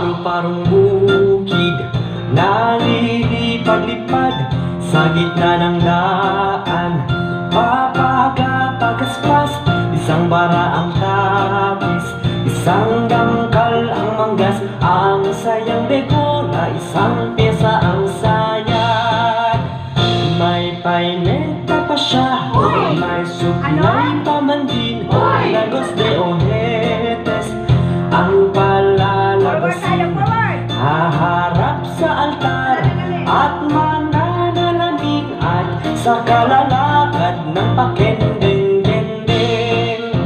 Paru-parong bukid nalilipad-lipad sa gitna ng daan. Papaga-pagaspas, isang bara ang tapis, isang dangkal ang manggas, ang sayang dekola, isang pyesa ang sayad. May paineta pa siya, may suklay pa man din, Lagos de Ojetes ang palalabasin. Haharap sa altar at mananalamin, at sa kalalakad ng pakending-dendeng.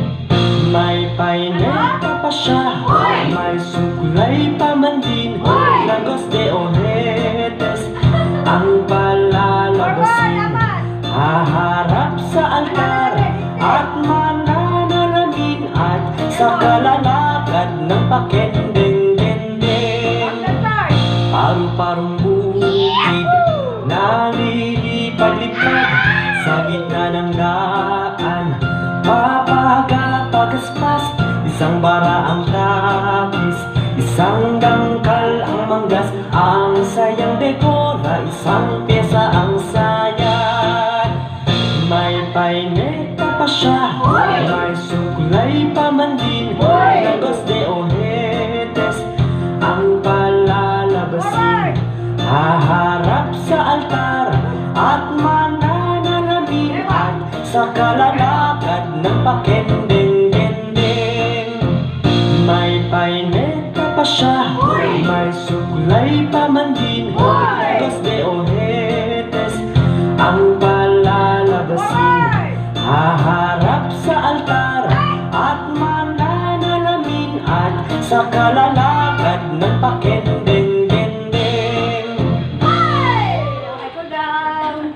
May paineta pa siya, may suklay pa man din, Lagos de Ojetes ang palalabasin. Haharap sa altar at mananalamin, at sa kalalakad ng pakending-dendeng. Paru-parong bukid nalilipad-lipad sa gitna ng daan. Papaga-pagaspas, isang bara ang tapis, isang dangkal ang manggas, ang sayang dekora, isang pyesa ang sayad. May paineta pa siya, may suklay pa man din, Lagos de Ojetes ang palalabasin. Haharap sa altar at mananalamin, at sa kalalakad ng pakending-dendeng. May paineta pa siya, may suklay pa man din, Lagos de Ojetes ang palalabasin. Haharap sa altar at mananalamin, at sa kalalakad ng pakending-dendeng. Cool down.